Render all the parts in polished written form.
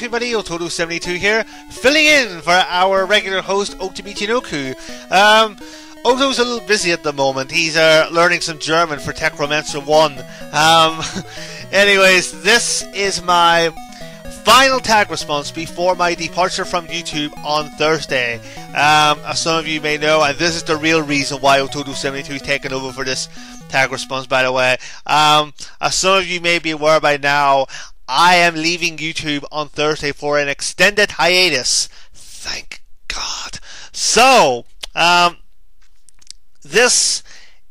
everybody, Otodo72 here, filling in for our regular host, Oktabichinoko. Oto's a little busy at the moment. He's learning some German for Techromancer 1. Anyways, this is my final tag response before my departure from YouTube on Thursday. As some of you may know, and this is the real reason why Otodo72 is taking over for this tag response, by the way. As some of you may be aware by now, I am leaving YouTube on Thursday for an extended hiatus. Thank God. So, this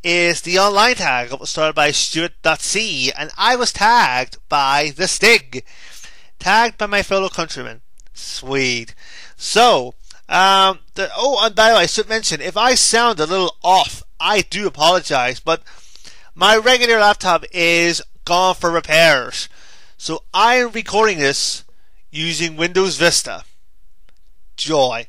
is the online tag. It was started by StuartdotC's, and I was tagged by the Stig. Tagged by my fellow countrymen. Sweet. So, and by the way, I should mention, if I sound a little off, I do apologise, but my regular laptop is gone for repairs. So I am recording this using Windows Vista. Joy.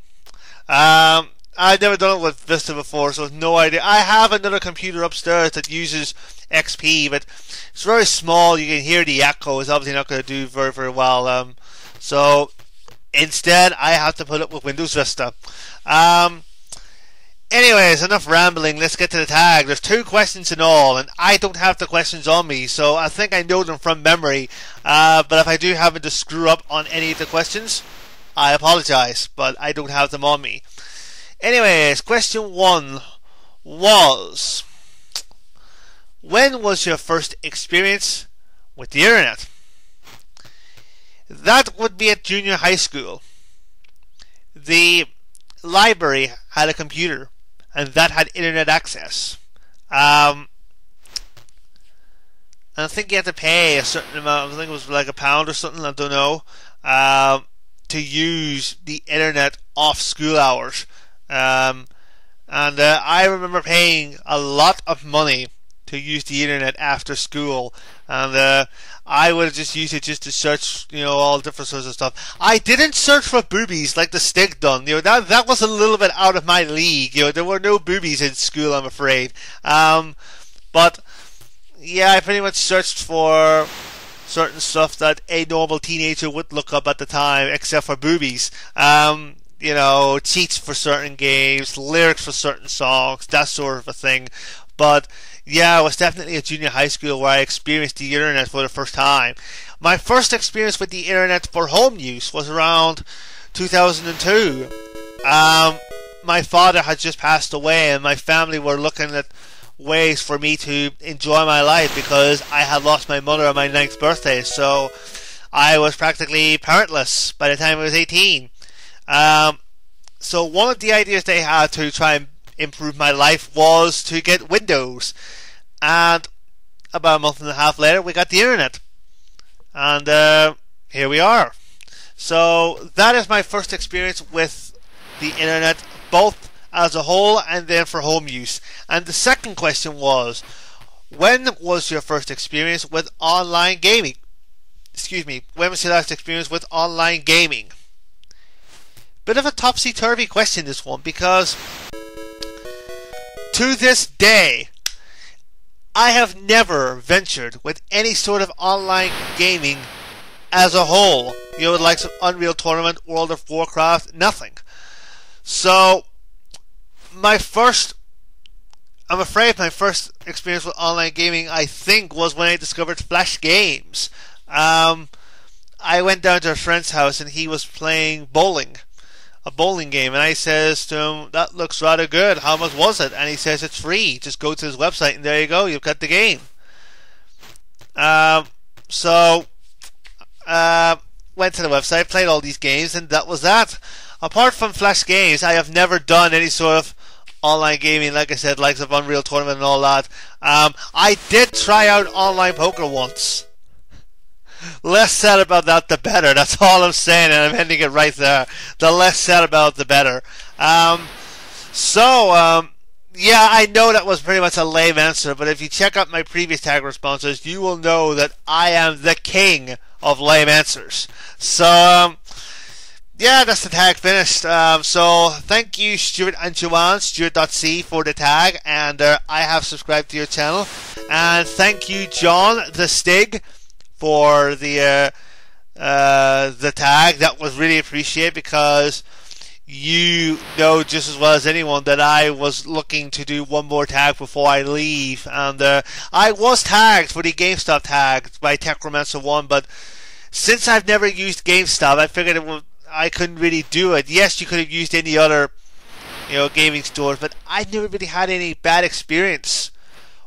I've never done it with Vista before, so no idea. I have another computer upstairs that uses XP, but it's very small. You can hear the echo. It's obviously not going to do very, very well. So instead, I have to put it with Windows Vista. Anyways, enough rambling. Let's get to the tag. There's 2 questions in all, and I don't have the questions on me, so I think I know them from memory. But if I do happen to screw up on any of the questions, I apologise, but I don't have them on me. Anyways, question 1 was, when was your first experience with the internet? That would be at junior high school. The library had a computer, and that had internet access. And I think you had to pay a certain amount, I think it was like £1 or something, I don't know, to use the internet off school hours. I remember paying a lot of money to use the internet after school, and I would have just used it just to search, all different sorts of stuff. I didn't search for boobies like the Stig done. That was a little bit out of my league. There were no boobies in school, I'm afraid. But yeah, I pretty much searched for certain stuff that a normal teenager would look up at the time, except for boobies. Cheats for certain games, lyrics for certain songs, that sort of a thing. But yeah, it was definitely at junior high school where I experienced the internet for the first time. My first experience with the internet for home use was around 2002. My father had just passed away, and my family were looking at ways for me to enjoy my life because I had lost my mother on my 9th birthday. So I was practically parentless by the time I was 18. So one of the ideas they had to try and improve my life was to get Windows, and about a month and a half later we got the internet, and here we are. So that is my first experience with the internet, both as a whole and then for home use. And the second question was, when was your first experience with online gaming? When was your last experience with online gaming? Bit of a topsy-turvy question, this one, because to this day, I have never ventured with any sort of online gaming as a whole. The likes of Unreal Tournament, World of Warcraft, nothing. So, I'm afraid my first experience with online gaming, I think, was when I discovered Flash games. I went down to a friend's house and he was playing a bowling game, and I says to him, that looks rather good, how much was it? And he says, it's free, just go to his website and there you go, you've got the game. Went to the website, played all these games, and that was that. Apart from Flash games, I have never done any sort of online gaming, like I said, likes of Unreal Tournament and all that. I did try out online poker once. Less said about that, the better. That's all I'm saying, and I'm ending it right there. The less said about it, the better. Yeah, I know that was pretty much a lame answer, but if you check out my previous tag responses, you will know that I am the king of lame answers. So, yeah, that's the tag finished. So, thank you, Stuart and Joanne, StuartdotC's, for the tag, and I have subscribed to your channel. And thank you, John, the Stig, for the the tag. That was really appreciated, because you know just as well as anyone that I was looking to do one more tag before I leave, and I was tagged for the GameStop tag by Techromancer1, but since I've never used GameStop, I figured I couldn't really do it. Yes, you could have used any other gaming stores, but I never really had any bad experience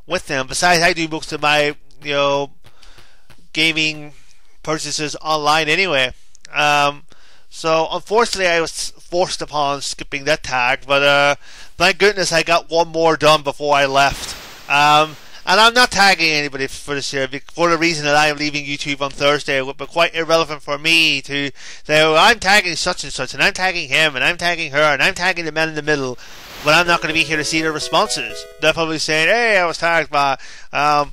with them. Besides, I do most of my gaming purchases online anyway. So unfortunately, I was forced upon skipping that tag, but thank goodness I got one more done before I left. And I'm not tagging anybody for this year for the reason that I am leaving YouTube on Thursday. It would be quite irrelevant for me to say, oh, I'm tagging such and such, and I'm tagging him, and I'm tagging her, and I'm tagging the man in the middle, but I'm not going to be here to see their responses. They're probably saying, hey, I was tagged by a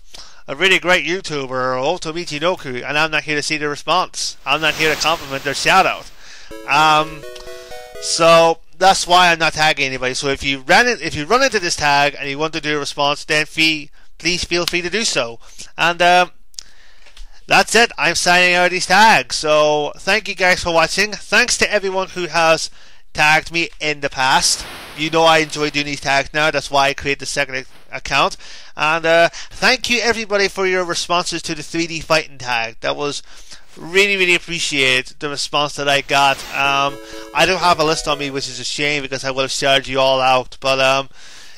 really great YouTuber, Otomichi Noku, and I'm not here to see the response. I'm not here to compliment their shout out. So that's why I'm not tagging anybody. So if you run into this tag and you want to do a response, then please feel free to do so. And that's it. I'm signing out these tags. So thank you guys for watching. Thanks to everyone who has tagged me in the past. You know I enjoy doing these tags now. That's why I created the second account. And thank you everybody for your responses to the 3D fighting tag. That was really appreciate the response that I got. I don't have a list on me, which is a shame, because I would have shouted you all out. But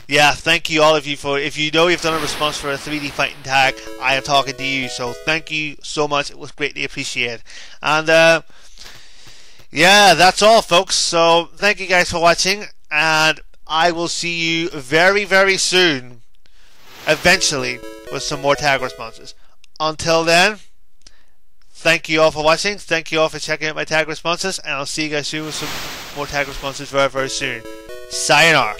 yeah, thank you all of you for, if you know you've done a response for a 3D fighting tag, I am talking to you. So thank you so much. It was greatly appreciated. And yeah, that's all, folks. So thank you guys for watching, and I will see you very soon, eventually, with some more tag responses. Until then, thank you all for watching. Thank you all for checking out my tag responses, and I'll see you guys soon with some more tag responses very soon. Sayonara.